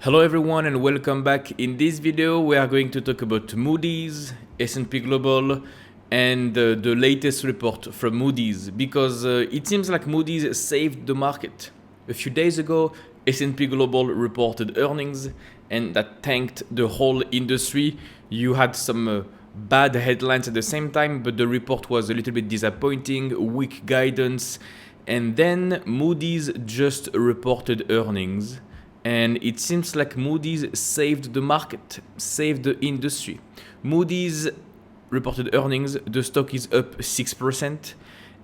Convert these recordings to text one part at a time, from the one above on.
Hello everyone and welcome back. In this video we are going to talk about Moody's, S&P Global and the latest report from Moody's because it seems like Moody's saved the market. A few days ago S&P Global reported earnings and that tanked the whole industry. You had some bad headlines at the same time, but the report was a little bit disappointing, weak guidance, and then Moody's just reported earnings. And it seems like Moody's saved the market, saved the industry. Moody's reported earnings, the stock is up 6%,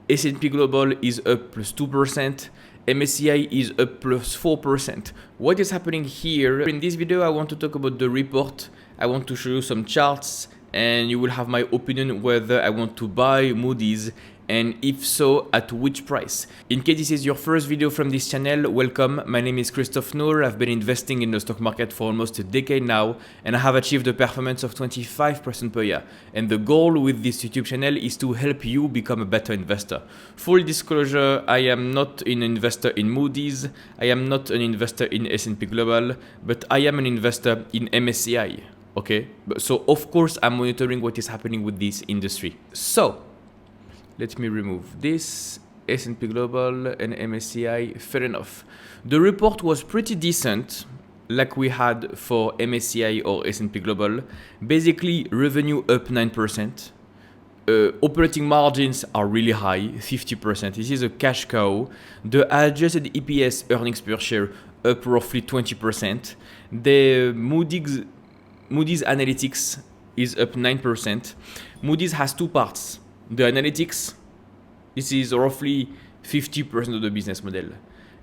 S&P Global is up plus 2%, MSCI is up plus 4%. What is happening here? In this video, I want to talk about the report. I want to show you some charts and you will have my opinion whether I want to buy Moody's and if so, at which price. In case this is your first video from this channel, welcome. My name is Christophe Noor. I've been investing in the stock market for almost a decade now and I have achieved a performance of 25% per year. And the goal with this YouTube channel is to help you become a better investor. Full disclosure, I am not an investor in Moody's, I am not an investor in S&P Global, but I am an investor in MSCI. Okay, so of course I'm monitoring what is happening with this industry. So let me remove this, S&P Global and MSCI, fair enough. The report was pretty decent, like we had for MSCI or S&P Global. Basically, revenue up 9%. Operating margins are really high, 50%. This is a cash cow. The adjusted EPS, earnings per share, up roughly 20%. The Moody's analytics is up 9%. Moody's has two parts. The analytics, this is roughly 50% of the business model.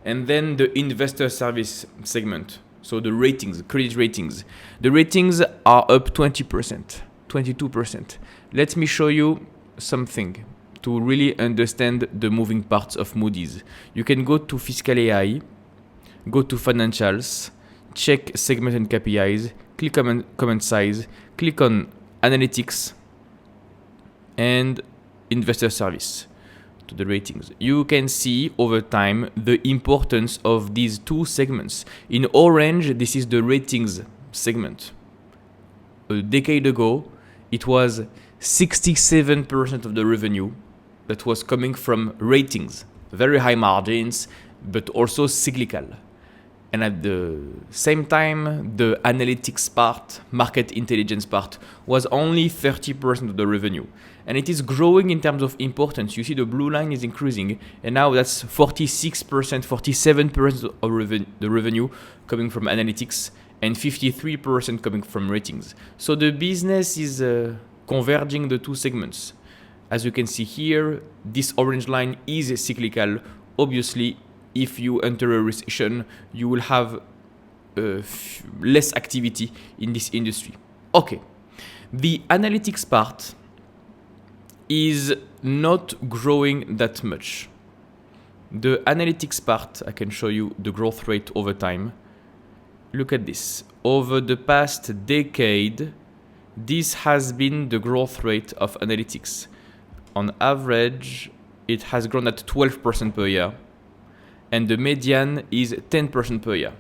And then the investor service segment, so the ratings, credit ratings. The ratings are up 20%, 22%. Let me show you something to really understand the moving parts of Moody's. You can go to Fiscal AI, go to Financials, check segment and KPIs, click on comment size, click on Analytics, and Investor Service to the ratings. You can see over time the importance of these two segments. In orange, this is the ratings segment. A decade ago, it was 67% of the revenue that was coming from ratings. Very high margins, but also cyclical. And at the same time, the analytics part, market intelligence part, was only 30% of the revenue. And it is growing in terms of importance. You see the blue line is increasing, and now that's 46%, 47% of the revenue coming from analytics, and 53% coming from ratings. So the business is converging the two segments. As you can see here, this orange line is cyclical. Obviously, if you enter a recession, you will have less activity in this industry. Okay, the analytics part is not growing that much. The analytics part, I can show you the growth rate over time. Look at this. Over the past decade, this has been the growth rate of analytics. On average, it has grown at 12% per year. And the median is 10% per year.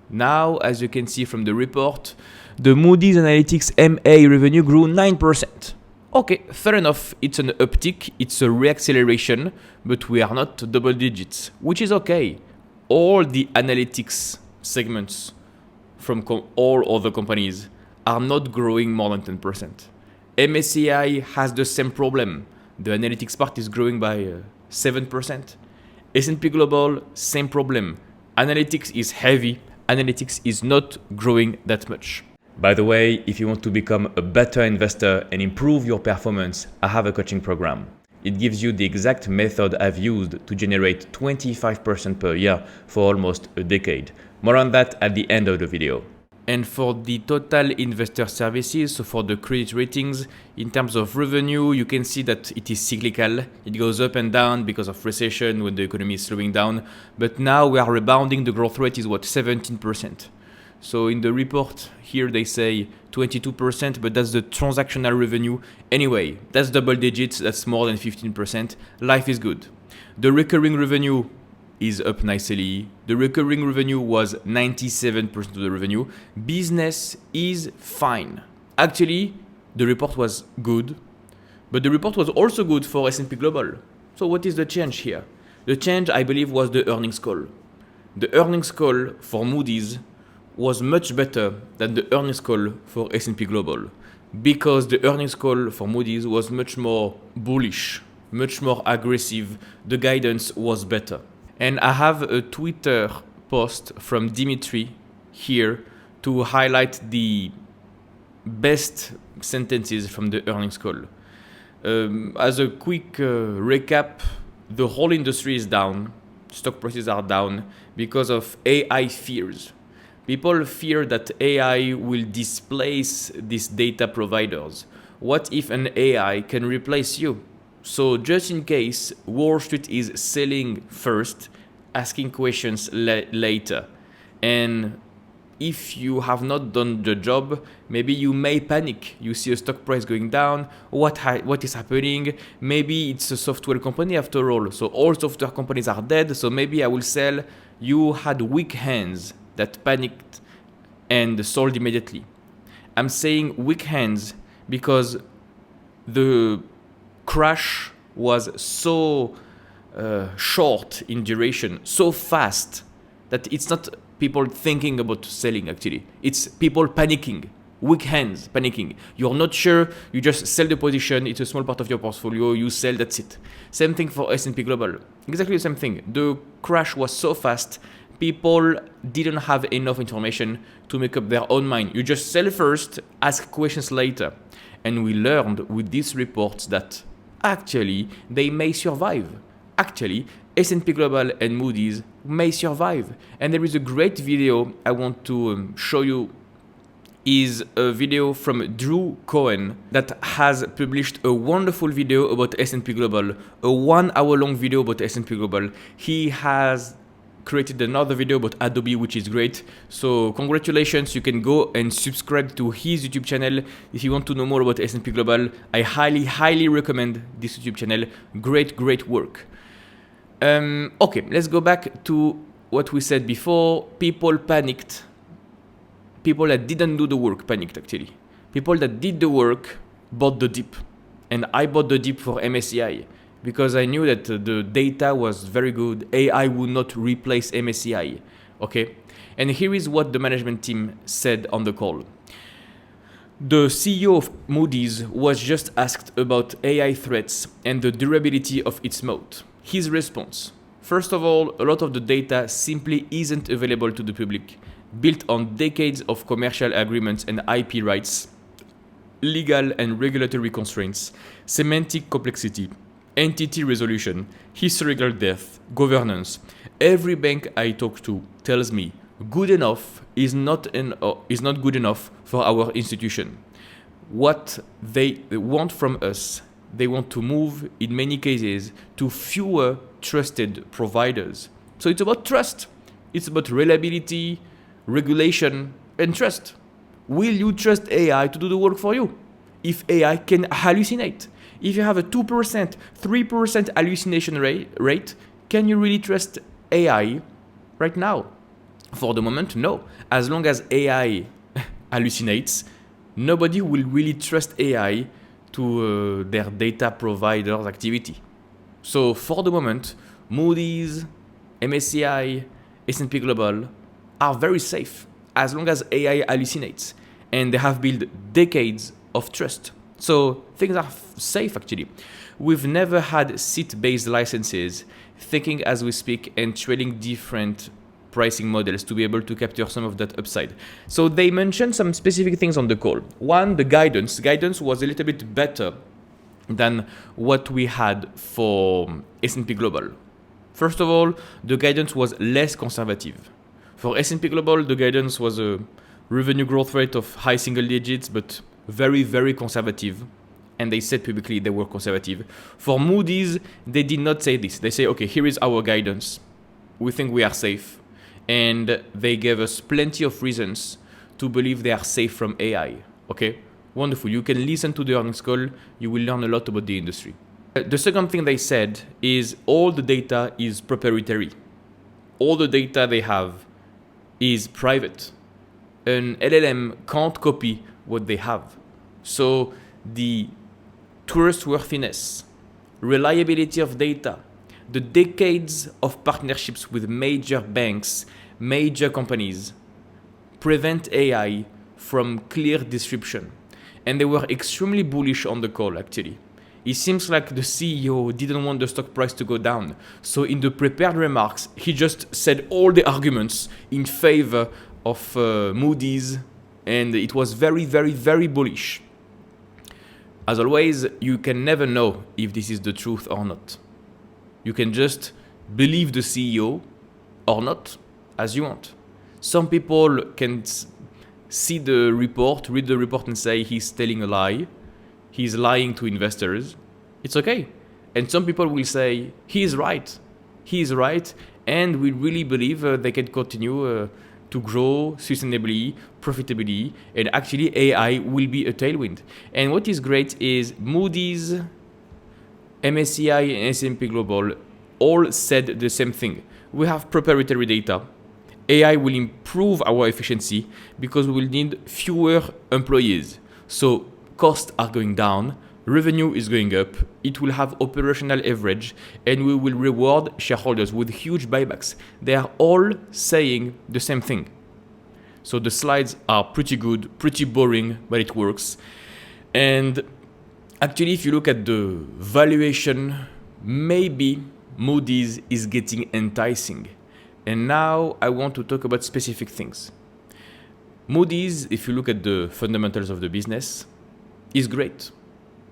Now, as you can see from the report, the Moody's Analytics MA revenue grew 9%. Okay, fair enough, it's an uptick, it's a reacceleration, but we are not double digits, which is okay. All the analytics segments from all other companies are not growing more than 10%. MSCI has the same problem. The analytics part is growing by 7%. S&P Global, same problem. Analytics is heavy, analytics is not growing that much. By the way, if you want to become a better investor and improve your performance, I have a coaching program. It gives you the exact method I've used to generate 25% per year for almost a decade. More on that at the end of the video. And for the total investor services, so for the credit ratings, in terms of revenue, you can see that it is cyclical. It goes up and down because of recession when the economy is slowing down. But now we are rebounding. The growth rate is what, 17%. So in the report here, they say 22%, but that's the transactional revenue. Anyway, that's double digits. That's more than 15%. Life is good. The recurring revenue is up nicely. The recurring revenue was 97% of the revenue. Business is fine. Actually, the report was good, but the report was also good for S&P Global. So what is the change here? The change, I believe, was the earnings call. The earnings call for Moody's was much better than the earnings call for S&P Global, because the earnings call for Moody's was much more bullish, much more aggressive. The guidance was better. And I have a Twitter post from Dimitri here to highlight the best sentences from the earnings call. As a quick recap, the whole industry is down. Stock prices are down because of AI fears. People fear that AI will displace these data providers. What if an AI can replace you? So just in case, Wall Street is selling first, asking questions later. And if you have not done the job, maybe you may panic. You see a stock price going down. What is happening? Maybe it's a software company after all. So all software companies are dead. So maybe I will sell. You had weak hands that panicked and sold immediately. I'm saying weak hands because the crash was so short in duration, so fast, that it's not people thinking about selling actually. It's people panicking, weak hands panicking. You're not sure, you just sell the position, it's a small part of your portfolio, you sell, that's it. Same thing for S&P Global. Exactly the same thing. The crash was so fast, people didn't have enough information to make up their own mind. You just sell first, ask questions later. And we learned with these reports that actually they may survive. Actually, S&P Global and Moody's may survive. And there is a great video I want to show you. Is a video from Drew Cohen that has published a wonderful video about S&P Global, a 1 hour long video about S&P Global. He has created another video about Adobe, which is great. So congratulations, you can go and subscribe to his YouTube channel if you want to know more about S&P Global. I highly recommend this YouTube channel. Great work. Okay, let's go back to what we said before. People panicked. People that didn't do the work panicked actually. People that did the work bought the dip. And I bought the dip for MSCI because I knew that the data was very good. AI would not replace MSCI. Okay? And here is what the management team said on the call. The CEO of Moody's was just asked about AI threats and the durability of its moat. His response: first of all, a lot of the data simply isn't available to the public, built on decades of commercial agreements and IP rights, legal and regulatory constraints, semantic complexity, entity resolution, historical depth, governance. Every bank I talk to tells me good enough is not good enough for our institution. What they want from us, they want to move, in many cases, to fewer trusted providers. So it's about trust. It's about reliability, regulation, and trust. Will you trust AI to do the work for you? If AI can hallucinate, if you have a 2%, 3% hallucination rate, can you really trust AI right now? For the moment, no. As long as AI hallucinates, nobody will really trust AI to their data provider's activity. So for the moment, Moody's, MSCI, S&P Global are very safe as long as AI hallucinates, and they have built decades of trust. So things are safe actually. We've never had seat-based licenses, thinking as we speak and trading different pricing models to be able to capture some of that upside. So they mentioned some specific things on the call. One, the guidance. Guidance was a little bit better than what we had for S&P Global. First of all, the guidance was less conservative. For S&P Global, the guidance was a revenue growth rate of high single digits, but very conservative. And they said publicly they were conservative. For Moody's, they did not say this. They say, okay, here is our guidance. We think we are safe. And they gave us plenty of reasons to believe they are safe from AI. Okay? Wonderful. You can listen to the earnings call. You will learn a lot about the industry. The second thing they said is all the data is proprietary. all the data they have is private. An LLM can't copy what they have. So the trustworthiness, reliability of data, the decades of partnerships with major banks, major companies, prevent AI from clear disruption. And they were extremely bullish on the call, actually. It seems like the CEO didn't want the stock price to go down. So in the prepared remarks, he just said all the arguments in favor of Moody's, and it was very, very, very bullish. As always, you can never know if this is the truth or not. You can just believe the CEO or not, as you want. Some people can see the report, read the report and say he's telling a lie. He's lying to investors. It's okay. And some people will say he is right. He is right. And we really believe they can continue to grow sustainably, profitably, and actually AI will be a tailwind. And what is great is Moody's, MSCI, and S&P Global all said the same thing. We have proprietary data. AI will improve our efficiency because we will need fewer employees. So costs are going down, revenue is going up, it will have operational leverage, and we will reward shareholders with huge buybacks. They are all saying the same thing. So the slides are pretty good, pretty boring, but it works. And actually, if you look at the valuation, maybe Moody's is getting enticing. And now I want to talk about specific things. Moody's, if you look at the fundamentals of the business, is great.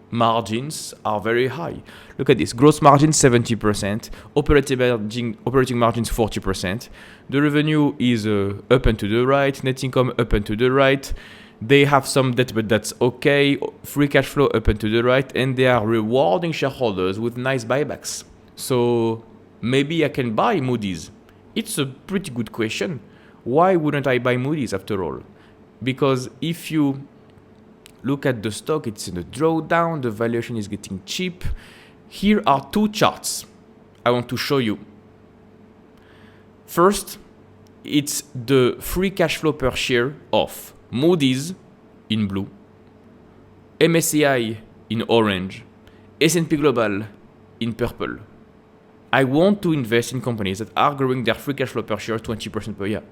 Margins are very high. Look at this. Gross margin 70%, operating margins 40%. The revenue is up and to the right, net income up and to the right. They have some debt, but that's okay. Free cash flow up and to the right, and they are rewarding shareholders with nice buybacks. So maybe I can buy Moody's. It's a pretty good question. Why wouldn't I buy Moody's after all? Because if you look at the stock, it's in a drawdown, the valuation is getting cheap. Here are two charts I want to show you. First, it's the free cash flow per share of Moody's in blue, MSCI in orange, S&P Global in purple. I want to invest in companies that are growing their free cash flow per share 20% per year.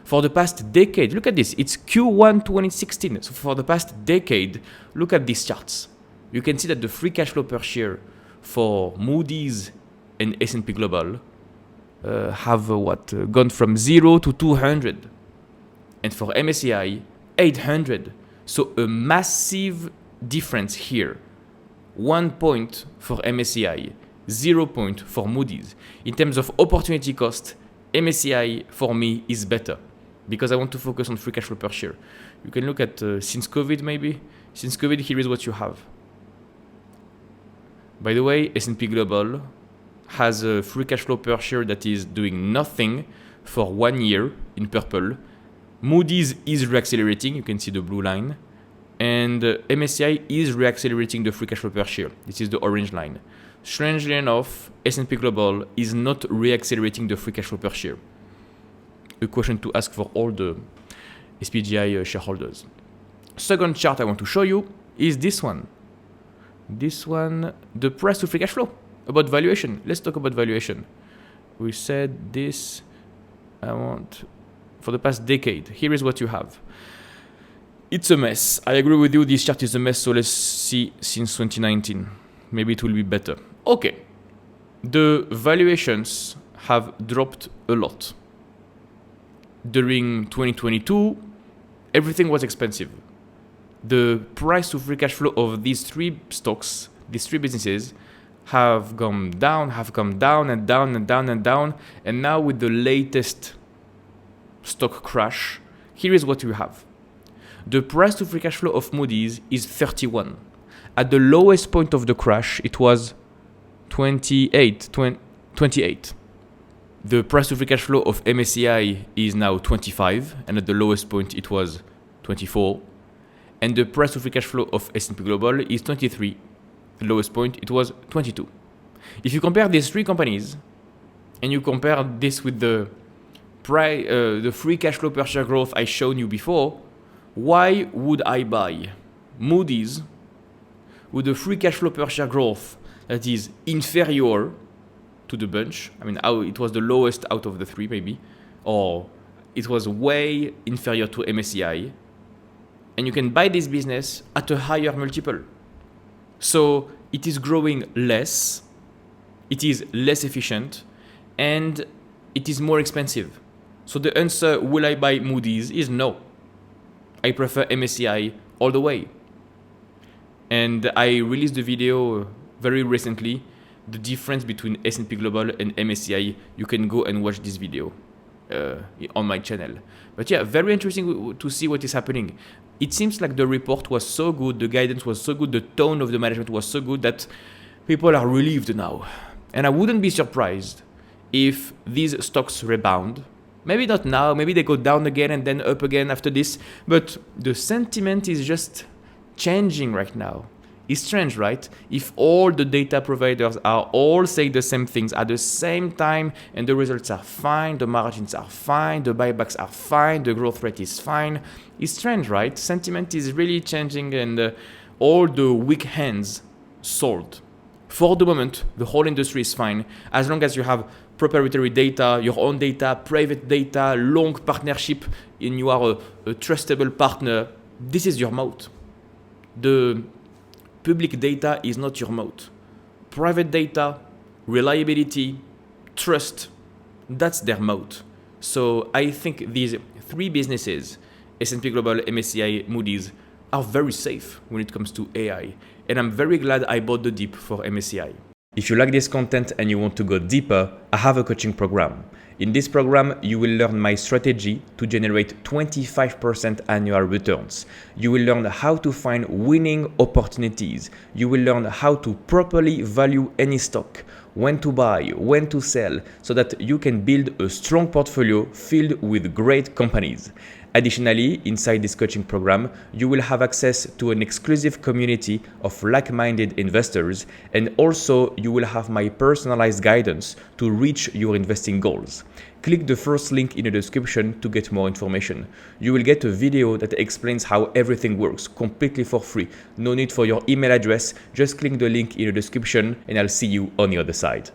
For the past decade, look at this, it's Q1 2016. So for the past decade, look at these charts. You can see that the free cash flow per share for Moody's and S&P Global have gone from 0 to 200. And for MSCI, 800. So a massive difference here. 1 point for MSCI, 0 point for Moody's. In terms of opportunity cost, MSCI for me is better because I want to focus on free cash flow per share. You can look at since COVID maybe. Since COVID, here is what you have. By the way, S&P Global has a free cash flow per share that is doing nothing for 1 year in purple. Moody's is reaccelerating, you can see the blue line. And MSCI is reaccelerating the free cash flow per share. This is the orange line. Strangely enough, S&P Global is not reaccelerating the free cash flow per share. A question to ask for all the SPGI shareholders. Second chart I want to show you is this one. This one, the price to free cash flow, about valuation. Let's talk about valuation. We said this, for the past decade. Here is what you have. It's a mess. I agree with you, this chart is a mess, so let's see since 2019. Maybe it will be better. Okay, the valuations have dropped a lot. During 2022, everything was expensive. The price to free cash flow of these three stocks, these three businesses, have come down and down and down and down. And now with the latest stock crash, here is what we have. The price to free cash flow of Moody's is 31. At the lowest point of the crash, it was 28. The price to free cash flow of MSCI is now 25, and at the lowest point it was 24. And the price to free cash flow of S&P Global is 23. The lowest point it was 22. If you compare these three companies, and you compare this with the the free cash flow per share growth I shown you before, why would I buy Moody's with a free cash flow per share growth that is inferior to the bunch? I mean, it was the lowest out of the three maybe, or it was way inferior to MSCI, and you can buy this business at a higher multiple. So it is growing less, it is less efficient, and it is more expensive. So the answer, will I buy Moody's, is no. I prefer MSCI all the way. And I released the video very recently, the difference between S&P Global and MSCI. You can go and watch this video on my channel. But yeah, very interesting to see what is happening. It seems like the report was so good, the guidance was so good, the tone of the management was so good that people are relieved now. And I wouldn't be surprised if these stocks rebound. Maybe not now, maybe they go down again and then up again after this, but the sentiment is just changing right now. It's strange, right? If all the data providers are all saying the same things at the same time and the results are fine, the margins are fine, the buybacks are fine, the growth rate is fine, it's strange, right? Sentiment is really changing and all the weak hands sold. For the moment, the whole industry is fine as long as you have proprietary data, your own data, private data, long partnership, and you are a trustable partner. This is your moat. The public data is not your moat. Private data, reliability, trust, that's their moat. So I think these three businesses, S&P Global, MSCI, Moody's, are very safe when it comes to AI. And I'm very glad I bought the dip for MSCI. If you like this content and you want to go deeper, I have a coaching program. In this program, you will learn my strategy to generate 25% annual returns. You will learn how to find winning opportunities. You will learn how to properly value any stock, when to buy, when to sell, so that you can build a strong portfolio filled with great companies. Additionally, inside this coaching program, you will have access to an exclusive community of like-minded investors, and also you will have my personalized guidance to reach your investing goals. Click the first link in the description to get more information. You will get a video that explains how everything works completely for free. No need for your email address, just click the link in the description and I'll see you on the other side.